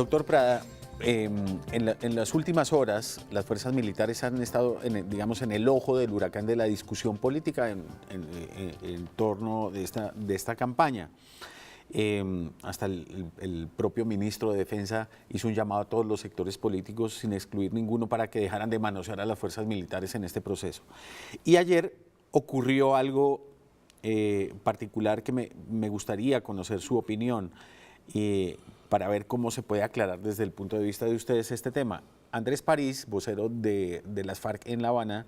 Doctor Prada, en las últimas horas las fuerzas militares han estado, digamos, en el ojo del huracán de la discusión política en torno de esta campaña. Hasta el propio ministro de Defensa hizo un llamado a todos los sectores políticos, sin excluir ninguno, para que dejaran de manosear a las fuerzas militares en este proceso. Y ayer ocurrió algo particular que me gustaría conocer su opinión para ver cómo se puede aclarar desde el punto de vista de ustedes este tema. Andrés París, vocero de las FARC en La Habana,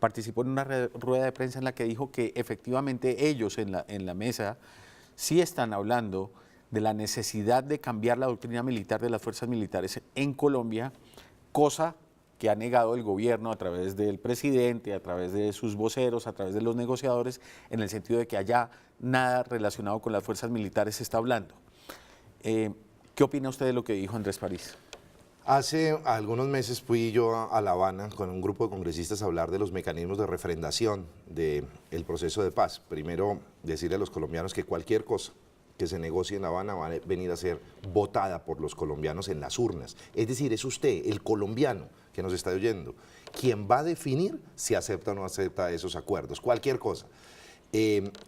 participó en una rueda de prensa en la que dijo que efectivamente ellos en la mesa sí están hablando de la necesidad de cambiar la doctrina militar de las fuerzas militares en Colombia, cosa que ha negado el gobierno a través del presidente, a través de sus voceros, a través de los negociadores, en el sentido de que allá nada relacionado con las fuerzas militares se está hablando. ¿Qué opina usted de lo que dijo Andrés París? Hace algunos meses fui yo a La Habana con un grupo de congresistas a hablar de los mecanismos de refrendación del proceso de paz. Primero, decirle a los colombianos que cualquier cosa que se negocie en La Habana va a venir a ser votada por los colombianos en las urnas. Es decir, es usted, el colombiano que nos está oyendo, quien va a definir si acepta o no acepta esos acuerdos, cualquier cosa.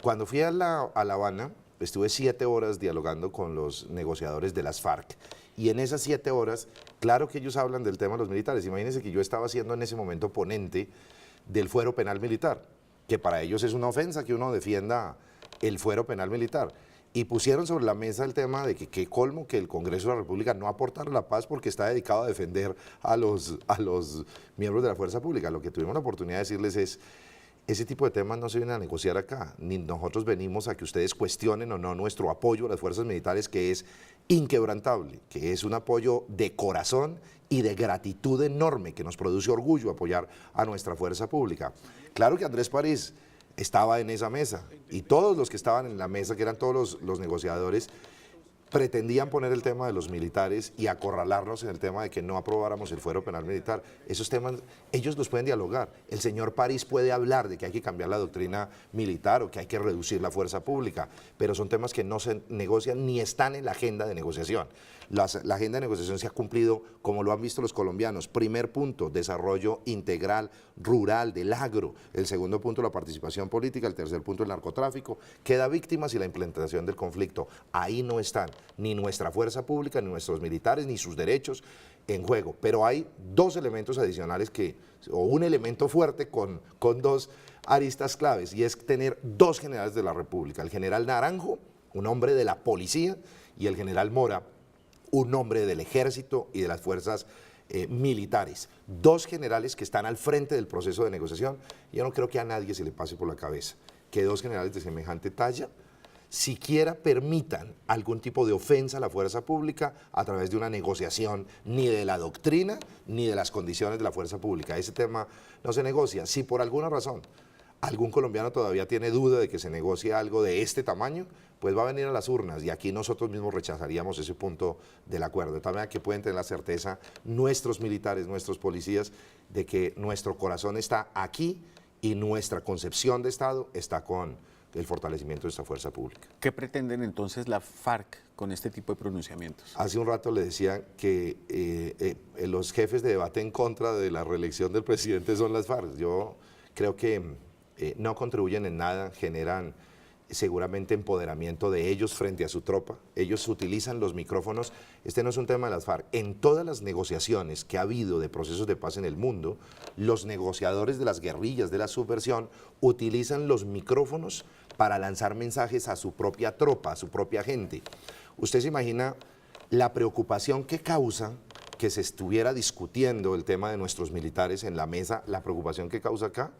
Cuando fui a La Habana, estuve 7 horas dialogando con los negociadores de las FARC. Y en esas 7 horas, claro que ellos hablan del tema de los militares. Imagínense que yo estaba siendo en ese momento ponente del fuero penal militar, que para ellos es una ofensa que uno defienda el fuero penal militar. Y pusieron sobre la mesa el tema de que qué colmo que el Congreso de la República no aportara la paz porque está dedicado a defender a los miembros de la fuerza pública. Lo que tuvimos la oportunidad de decirles es: ese tipo de temas no se vienen a negociar acá, ni nosotros venimos a que ustedes cuestionen o no nuestro apoyo a las fuerzas militares, que es inquebrantable, que es un apoyo de corazón y de gratitud enorme, que nos produce orgullo apoyar a nuestra fuerza pública. Claro que Andrés París estaba en esa mesa, y todos los que estaban en la mesa, que eran todos los negociadores, pretendían poner el tema de los militares y acorralarnos en el tema de que no aprobáramos el fuero penal militar. Esos temas, ellos los pueden dialogar. El señor París puede hablar de que hay que cambiar la doctrina militar o que hay que reducir la fuerza pública, pero son temas que no se negocian ni están en la agenda de negociación. La agenda de negociación se ha cumplido como lo han visto los colombianos. Primer punto, desarrollo integral, rural, del agro. El segundo punto, la participación política. El tercer punto, el narcotráfico. Queda víctimas y la implementación del conflicto. Ahí no están ni nuestra fuerza pública, ni nuestros militares, ni sus derechos en juego. Pero hay 2 elementos adicionales o un elemento fuerte con 2 aristas claves, y es tener 2 generales de la República. El general Naranjo, un hombre de la policía, y el general Mora, un hombre del ejército y de las fuerzas militares. 2 generales que están al frente del proceso de negociación. Yo no creo que a nadie se le pase por la cabeza que 2 generales de semejante talla siquiera permitan algún tipo de ofensa a la fuerza pública a través de una negociación, ni de la doctrina ni de las condiciones de la fuerza pública. Ese tema no se negocia. Si por alguna razón algún colombiano todavía tiene duda de que se negocie algo de este tamaño, pues va a venir a las urnas, y aquí nosotros mismos rechazaríamos ese punto del acuerdo. De tal manera que pueden tener la certeza nuestros militares, nuestros policías, de que nuestro corazón está aquí y nuestra concepción de Estado está con el fortalecimiento de esta fuerza pública. ¿Qué pretenden entonces la FARC con este tipo de pronunciamientos? Hace un rato le decía que los jefes de debate en contra de la reelección del presidente son las FARC. Yo creo que no contribuyen en nada, generan seguramente empoderamiento de ellos frente a su tropa. Ellos utilizan los micrófonos. Este no es un tema de las FARC. En todas las negociaciones que ha habido de procesos de paz en el mundo, los negociadores de las guerrillas de la subversión utilizan los micrófonos para lanzar mensajes a su propia tropa, a su propia gente. Usted se imagina la preocupación que causa que se estuviera discutiendo el tema de nuestros militares en la mesa, la preocupación que causa acá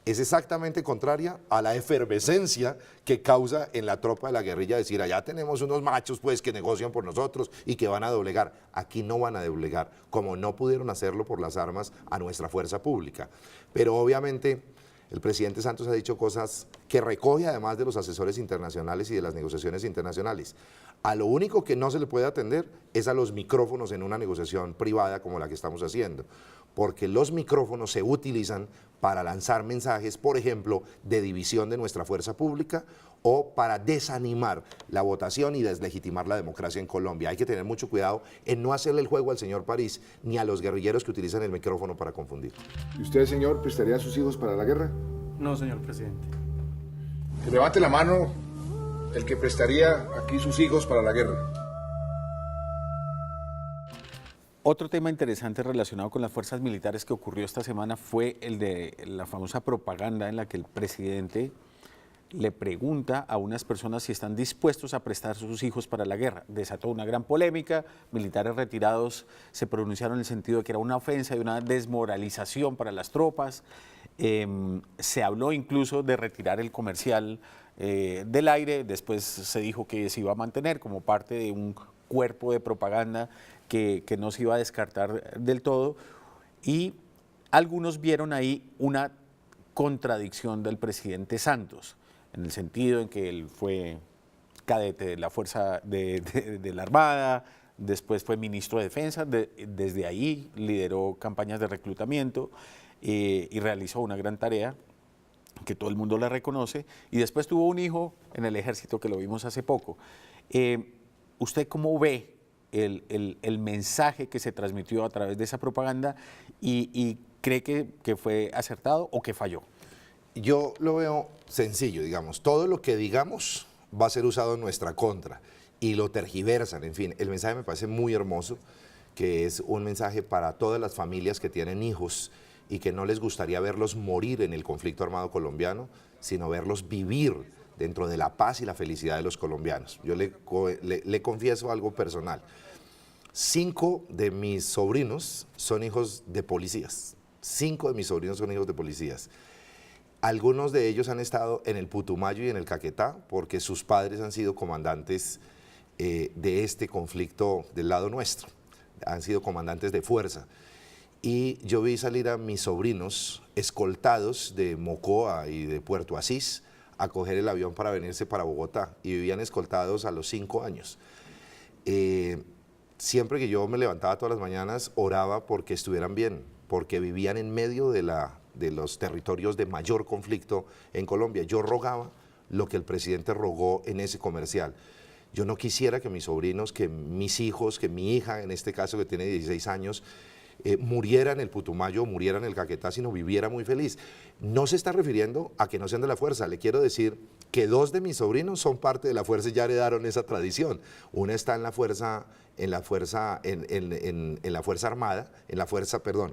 es exactamente contraria a la efervescencia que causa en la tropa de la guerrilla decir: allá tenemos unos machos pues que negocian por nosotros y que van a doblegar. Aquí no van a doblegar, como no pudieron hacerlo por las armas a nuestra fuerza pública. Pero obviamente el presidente Santos ha dicho cosas que recoge además de los asesores internacionales y de las negociaciones internacionales. A lo único que no se le puede atender es a los micrófonos en una negociación privada como la que estamos haciendo, porque los micrófonos se utilizan para lanzar mensajes, por ejemplo, de división de nuestra fuerza pública o para desanimar la votación y deslegitimar la democracia en Colombia. Hay que tener mucho cuidado en no hacerle el juego al señor París ni a los guerrilleros que utilizan el micrófono para confundir. ¿Y usted, señor, prestaría a sus hijos para la guerra? No, señor presidente. Que levante la mano el que prestaría aquí sus hijos para la guerra. Otro tema interesante relacionado con las fuerzas militares que ocurrió esta semana fue el de la famosa propaganda en la que el presidente le pregunta a unas personas si están dispuestos a prestar sus hijos para la guerra. Desató una gran polémica, militares retirados se pronunciaron en el sentido de que era una ofensa y una desmoralización para las tropas. Se habló incluso de retirar el comercial del aire, después se dijo que se iba a mantener como parte de un cuerpo de propaganda que no se iba a descartar del todo, y algunos vieron ahí una contradicción del presidente Santos, en el sentido en que él fue cadete de la Fuerza de la Armada, después fue ministro de Defensa, desde ahí lideró campañas de reclutamiento y realizó una gran tarea que todo el mundo le reconoce, y después tuvo un hijo en el ejército que lo vimos hace poco. ¿Usted cómo ve el mensaje que se transmitió a través de esa propaganda y cree que fue acertado o que falló? Yo lo veo sencillo, digamos, todo lo que digamos va a ser usado en nuestra contra y lo tergiversan, en fin, el mensaje me parece muy hermoso, que es un mensaje para todas las familias que tienen hijos y que no les gustaría verlos morir en el conflicto armado colombiano, sino verlos vivir dentro de la paz y la felicidad de los colombianos. Yo le confieso algo personal. 5 de mis sobrinos son hijos de policías. 5 de mis sobrinos son hijos de policías. Algunos de ellos han estado en el Putumayo y en el Caquetá porque sus padres han sido comandantes de este conflicto del lado nuestro. Han sido comandantes de fuerza. Y yo vi salir a mis sobrinos escoltados de Mocoa y de Puerto Asís a coger el avión para venirse para Bogotá, y vivían escoltados a los 5 años. Siempre que yo me levantaba todas las mañanas, oraba porque estuvieran bien, porque vivían en medio de los territorios de mayor conflicto en Colombia. Yo rogaba lo que el presidente rogó en ese comercial. Yo no quisiera que mis sobrinos, que mis hijos, que mi hija, en este caso que tiene 16 años, muriera en el Putumayo, muriera en el Caquetá, sino viviera muy feliz. No se está refiriendo a que no sean de la fuerza. Le quiero decir que 2 de mis sobrinos son parte de la fuerza y ya heredaron esa tradición. Una está en la fuerza,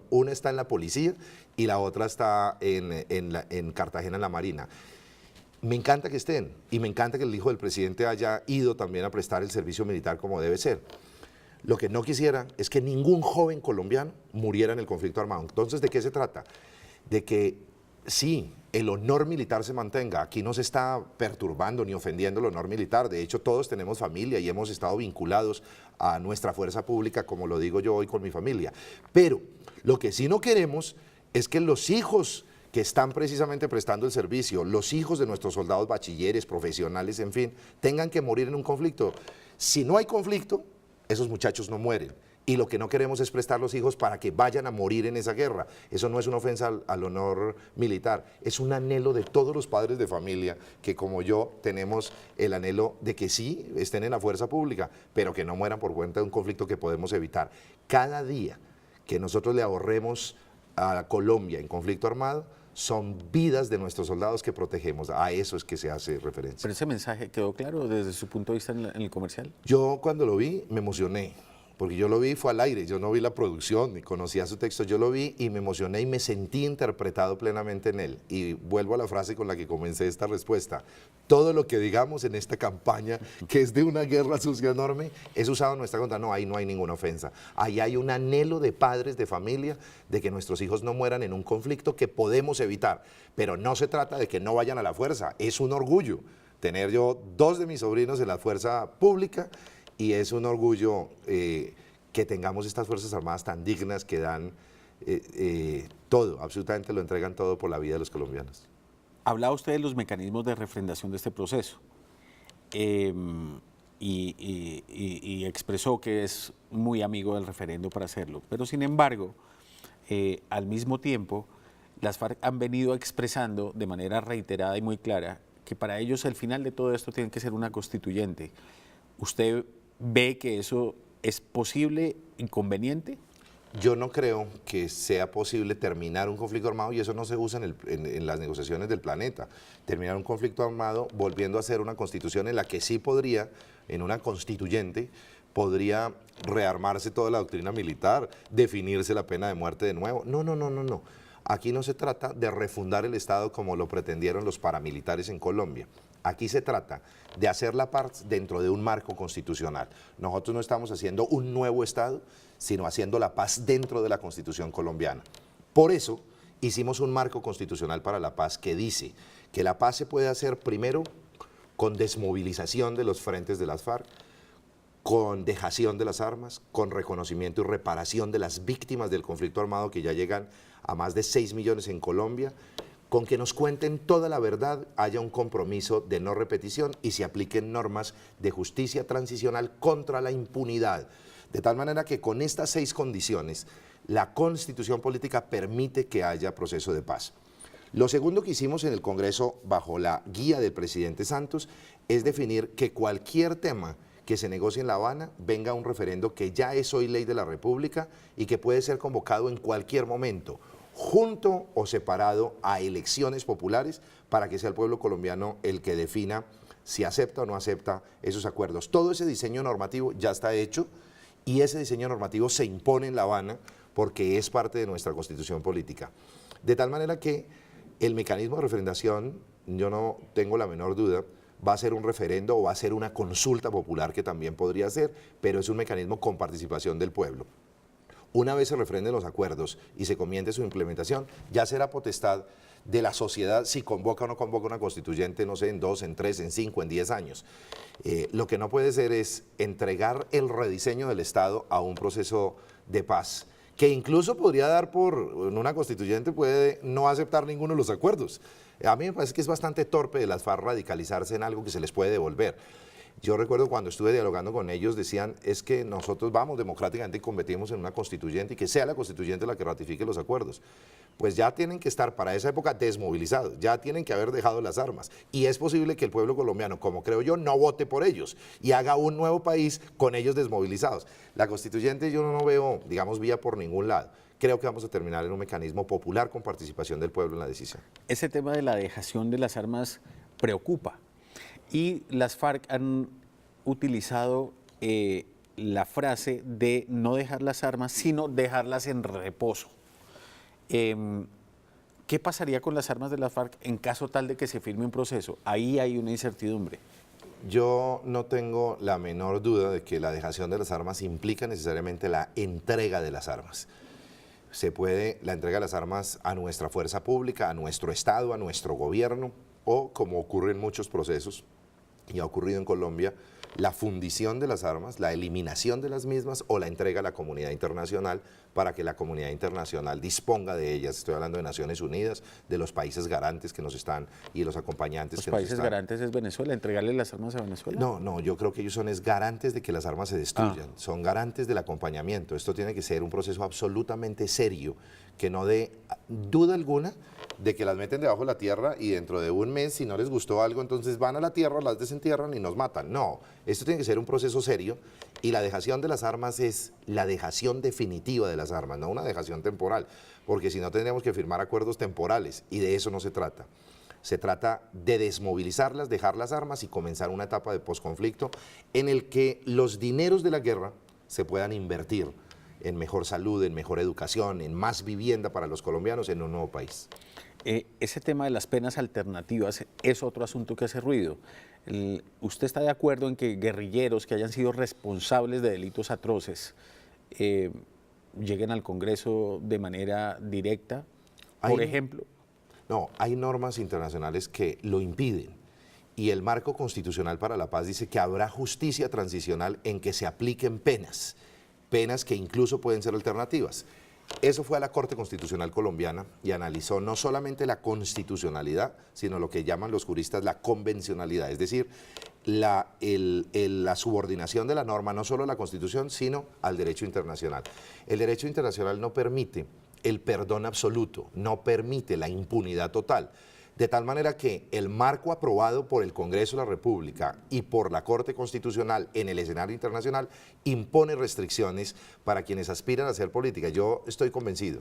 una está en la policía y la otra está en Cartagena, en la Marina. Me encanta que estén, y me encanta que el hijo del presidente haya ido también a prestar el servicio militar como debe ser. Lo que no quisiera es que ningún joven colombiano muriera en el conflicto armado. Entonces, ¿de qué se trata? De que sí, el honor militar se mantenga. Aquí no se está perturbando ni ofendiendo el honor militar. De hecho, todos tenemos familia y hemos estado vinculados a nuestra fuerza pública, como lo digo yo hoy con mi familia. Pero lo que sí no queremos es que los hijos que están precisamente prestando el servicio, los hijos de nuestros soldados bachilleres, profesionales, en fin, tengan que morir en un conflicto. Si no hay conflicto, esos muchachos no mueren. Y lo que no queremos es prestar los hijos para que vayan a morir en esa guerra. Eso no es una ofensa al honor militar, es un anhelo de todos los padres de familia que, como yo, tenemos el anhelo de que sí estén en la fuerza pública, pero que no mueran por cuenta de un conflicto que podemos evitar. Cada día que nosotros le ahorremos a Colombia en conflicto armado, son vidas de nuestros soldados que protegemos. A eso es que se hace referencia. ¿Pero ese mensaje quedó claro desde su punto de vista en el comercial? Yo cuando lo vi me emocioné, porque yo lo vi, fue al aire, yo no vi la producción, ni conocía su texto, yo lo vi y me emocioné y me sentí interpretado plenamente en él. Y vuelvo a la frase con la que comencé esta respuesta. Todo lo que digamos en esta campaña, que es de una guerra sucia enorme, es usado en nuestra contra. No, ahí no hay ninguna ofensa. Ahí hay un anhelo de padres, de familia, de que nuestros hijos no mueran en un conflicto que podemos evitar. Pero no se trata de que no vayan a la fuerza, es un orgullo tener yo 2 de mis sobrinos en la fuerza pública. Y es un orgullo que tengamos estas Fuerzas Armadas tan dignas que dan todo, absolutamente lo entregan todo por la vida de los colombianos. Hablaba usted de los mecanismos de refrendación de este proceso y expresó que es muy amigo del referendo para hacerlo, pero sin embargo al mismo tiempo, las FARC han venido expresando de manera reiterada y muy clara que para ellos el final de todo esto tiene que ser una constituyente. ¿Usted ve que eso es posible, inconveniente? Yo no creo que sea posible terminar un conflicto armado, y eso no se usa en las negociaciones del planeta. Terminar un conflicto armado volviendo a hacer una constitución en la que sí podría, en una constituyente, podría rearmarse toda la doctrina militar, definirse la pena de muerte de nuevo. No, no, no, no, no. Aquí no se trata de refundar el Estado como lo pretendieron los paramilitares en Colombia. Aquí se trata de hacer la paz dentro de un marco constitucional. Nosotros no estamos haciendo un nuevo Estado, sino haciendo la paz dentro de la Constitución colombiana. Por eso hicimos un marco constitucional para la paz que dice que la paz se puede hacer primero con desmovilización de los frentes de las FARC, con dejación de las armas, con reconocimiento y reparación de las víctimas del conflicto armado, que ya llegan a más de 6 millones en Colombia, con que nos cuenten toda la verdad, haya un compromiso de no repetición y se apliquen normas de justicia transicional contra la impunidad. De tal manera que con estas 6 condiciones, la Constitución política permite que haya proceso de paz. Lo segundo que hicimos en el Congreso, bajo la guía del presidente Santos, es definir que cualquier tema que se negocie en La Habana venga a un referendo que ya es hoy ley de la República y que puede ser convocado en cualquier momento, junto o separado a elecciones populares, para que sea el pueblo colombiano el que defina si acepta o no acepta esos acuerdos. Todo ese diseño normativo ya está hecho y ese diseño normativo se impone en La Habana porque es parte de nuestra Constitución política. De tal manera que el mecanismo de referendación, yo no tengo la menor duda, va a ser un referendo o va a ser una consulta popular, que también podría ser, pero es un mecanismo con participación del pueblo. Una vez se refrenden los acuerdos y se comience su implementación, ya será potestad de la sociedad si convoca o no convoca una constituyente, no sé, en 2, en 3, en 5, en 10 años. Lo que no puede ser es entregar el rediseño del Estado a un proceso de paz, que incluso podría dar en una constituyente puede no aceptar ninguno de los acuerdos. A mí me parece que es bastante torpe de las FARC radicalizarse en algo que se les puede devolver. Yo recuerdo cuando estuve dialogando con ellos, decían, es que nosotros vamos democráticamente y competimos en una constituyente y que sea la constituyente la que ratifique los acuerdos. Pues ya tienen que estar para esa época desmovilizados, ya tienen que haber dejado las armas. Y es posible que el pueblo colombiano, como creo yo, no vote por ellos y haga un nuevo país con ellos desmovilizados. La constituyente yo no veo, digamos, vía por ningún lado. Creo que vamos a terminar en un mecanismo popular con participación del pueblo en la decisión. Ese tema de la dejación de las armas preocupa. Y las FARC han utilizado la frase de no dejar las armas, sino dejarlas en reposo. ¿Qué pasaría con las armas de las FARC en caso tal de que se firme un proceso? Ahí hay una incertidumbre. Yo no tengo la menor duda de que la dejación de las armas implica necesariamente la entrega de las armas. Se puede la entrega de las armas a nuestra fuerza pública, a nuestro Estado, a nuestro gobierno, o como ocurre en muchos procesos, y ha ocurrido en Colombia, la fundición de las armas, la eliminación de las mismas o la entrega a la comunidad internacional para que la comunidad internacional disponga de ellas. Estoy hablando de Naciones Unidas, de los países garantes que nos están y los acompañantes que nos están. ¿Los países garantes es Venezuela? ¿Entregarle las armas a Venezuela? No, yo creo que ellos son garantes de que las armas se destruyan, son garantes del acompañamiento. Esto tiene que ser un proceso absolutamente serio, que no dé duda alguna de que las meten debajo de la tierra y dentro de un mes, si no les gustó algo, entonces van a la tierra, las desentierran y nos matan. No, esto tiene que ser un proceso serio y la dejación de las armas es la dejación definitiva de las armas, no una dejación temporal, porque si no tendríamos que firmar acuerdos temporales y de eso no se trata. Se trata de desmovilizarlas, dejar las armas y comenzar una etapa de posconflicto en el que los dineros de la guerra se puedan invertir en mejor salud, en mejor educación, en más vivienda para los colombianos en un nuevo país. Ese tema de las penas alternativas es otro asunto que hace ruido. ¿Usted está de acuerdo en que guerrilleros que hayan sido responsables de delitos atroces lleguen al Congreso de manera directa, por ejemplo? No, hay normas internacionales que lo impiden. Y el marco constitucional para la paz dice que habrá justicia transicional en que se apliquen penas que incluso pueden ser alternativas. Eso fue a la Corte Constitucional Colombiana y analizó no solamente la constitucionalidad, sino lo que llaman los juristas la convencionalidad, es decir, la subordinación de la norma no solo a la Constitución, sino al derecho internacional. El derecho internacional no permite el perdón absoluto, no permite la impunidad total. De tal manera que el marco aprobado por el Congreso de la República y por la Corte Constitucional en el escenario internacional impone restricciones para quienes aspiran a hacer política. Yo estoy convencido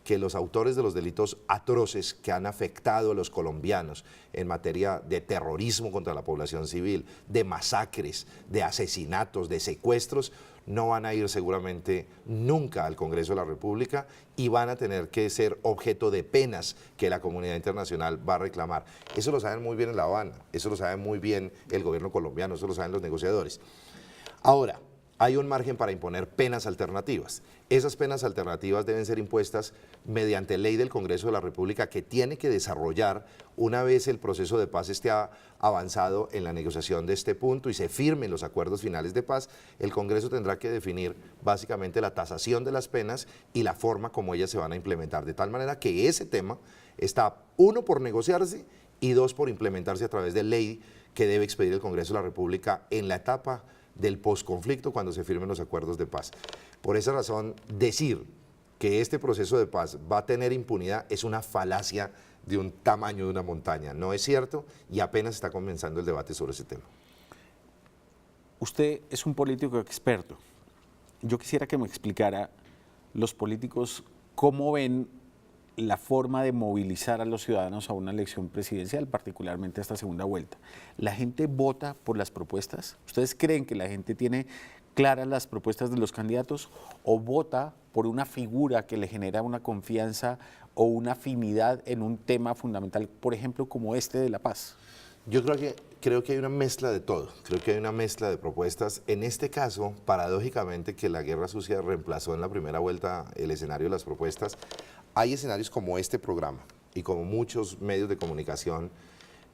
que los autores de los delitos atroces que han afectado a los colombianos en materia de terrorismo contra la población civil, de masacres, de asesinatos, de secuestros, no van a ir seguramente nunca al Congreso de la República y van a tener que ser objeto de penas que la comunidad internacional va a reclamar. Eso lo saben muy bien en La Habana, eso lo sabe muy bien el gobierno colombiano, eso lo saben los negociadores. Ahora, hay un margen para imponer penas alternativas. Esas penas alternativas deben ser impuestas mediante ley del Congreso de la República que tiene que desarrollar una vez el proceso de paz esté avanzado en la negociación de este punto y se firmen los acuerdos finales de paz. El Congreso tendrá que definir básicamente la tasación de las penas y la forma como ellas se van a implementar, de tal manera que ese tema está, uno, por negociarse y dos, por implementarse a través de ley que debe expedir el Congreso de la República en la etapa del posconflicto cuando se firmen los acuerdos de paz. Por esa razón, decir que este proceso de paz va a tener impunidad es una falacia de un tamaño de una montaña. No es cierto y apenas está comenzando el debate sobre ese tema. Usted es un político experto. Yo quisiera que me explicara los políticos cómo ven la forma de movilizar a los ciudadanos a una elección presidencial, particularmente a esta segunda vuelta. ¿La gente vota por las propuestas? ¿Ustedes creen que la gente tiene claras las propuestas de los candidatos o vota por una figura que le genera una confianza o una afinidad en un tema fundamental, por ejemplo, como este de la paz? Yo creo que hay una mezcla de todo, creo que hay una mezcla de propuestas. En este caso, paradójicamente, que la guerra sucia reemplazó en la primera vuelta el escenario de las propuestas, hay escenarios como este programa y como muchos medios de comunicación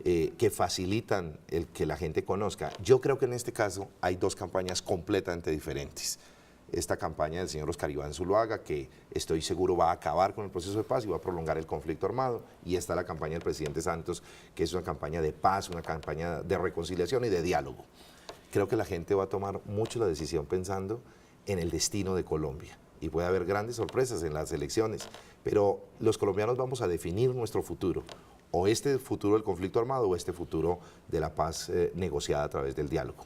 que facilitan el que la gente conozca. Yo creo que en este caso hay dos campañas completamente diferentes. Esta campaña del señor Oscar Iván Zuluaga, que estoy seguro va a acabar con el proceso de paz y va a prolongar el conflicto armado, y está la campaña del presidente Santos, que es una campaña de paz, una campaña de reconciliación y de diálogo. Creo que la gente va a tomar mucho la decisión pensando en el destino de Colombia, y puede haber grandes sorpresas en las elecciones, pero los colombianos vamos a definir nuestro futuro, o este futuro del conflicto armado o este futuro de la paz negociada a través del diálogo.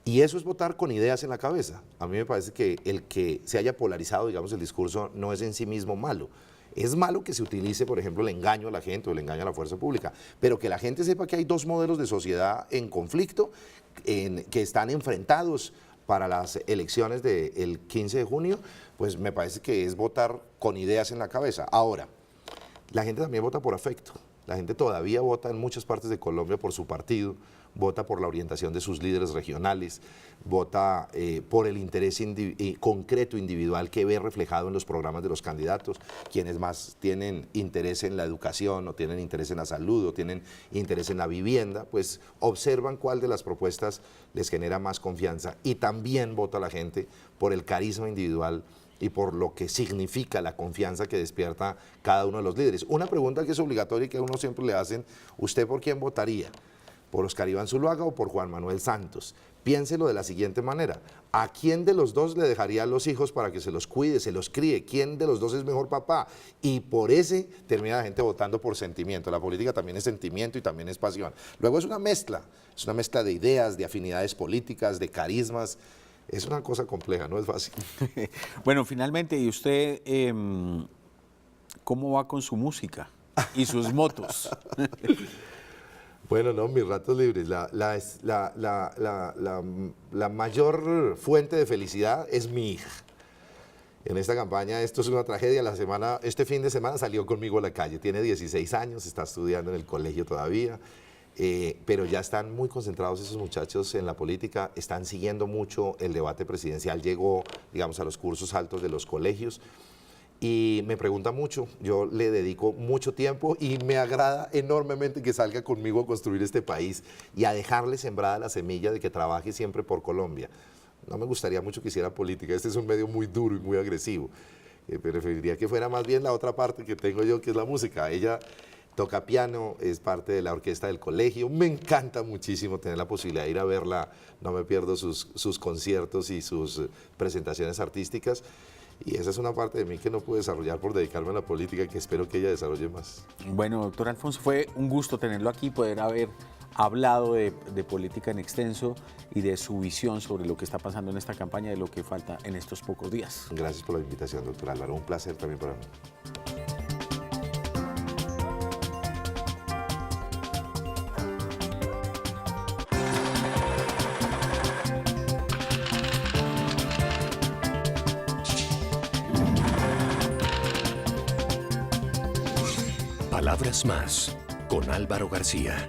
Y eso es votar con ideas en la cabeza. A mí me parece que el que se haya polarizado, digamos, el discurso no es en sí mismo malo. Es malo que se utilice, por ejemplo, el engaño a la gente o el engaño a la fuerza pública, pero que la gente sepa que hay dos modelos de sociedad en conflicto, que están enfrentados para las elecciones del 15 de junio, pues me parece que es votar con ideas en la cabeza. Ahora, la gente también vota por afecto. La gente todavía vota en muchas partes de Colombia por su partido, vota por la orientación de sus líderes regionales, vota por el interés concreto individual que ve reflejado en los programas de los candidatos. Quienes más tienen interés en la educación o tienen interés en la salud o tienen interés en la vivienda, pues observan cuál de las propuestas les genera más confianza, y también vota la gente por el carisma individual y por lo que significa la confianza que despierta cada uno de los líderes. Una pregunta que es obligatoria y que a uno siempre le hacen: ¿usted por quién votaría? ¿Por Oscar Iván Zuluaga o por Juan Manuel Santos? Piénselo de la siguiente manera: ¿a quién de los dos le dejaría a los hijos para que se los cuide, se los críe? ¿Quién de los dos es mejor papá? Y por ese termina la gente votando por sentimiento. La política también es sentimiento y también es pasión. Luego es una mezcla de ideas, de afinidades políticas, de carismas. Es una cosa compleja, no es fácil. Bueno, finalmente, ¿y usted cómo va con su música y sus motos? Bueno, no, mis ratos libres. La mayor fuente de felicidad es mi hija. En esta campaña, esto es una tragedia. Este fin de semana salió conmigo a la calle. Tiene 16 años, está estudiando en el colegio todavía. Pero ya están muy concentrados esos muchachos en la política, están siguiendo mucho el debate presidencial, llegó, digamos, a los cursos altos de los colegios y me pregunta mucho, yo le dedico mucho tiempo y me agrada enormemente que salga conmigo a construir este país y a dejarle sembrada la semilla de que trabaje siempre por Colombia. No me gustaría mucho que hiciera política, este es un medio muy duro y muy agresivo, preferiría que fuera más bien la otra parte que tengo yo, que es la música. Ella toca piano, es parte de la orquesta del colegio. Me encanta muchísimo tener la posibilidad de ir a verla, no me pierdo sus conciertos y sus presentaciones artísticas. Y esa es una parte de mí que no pude desarrollar por dedicarme a la política, que espero que ella desarrolle más. Bueno, doctor Alfonso, fue un gusto tenerlo aquí, poder haber hablado de política en extenso y de su visión sobre lo que está pasando en esta campaña y de lo que falta en estos pocos días. Gracias por la invitación, doctor Álvaro. Un placer también para mí. Palabras más con Álvaro García.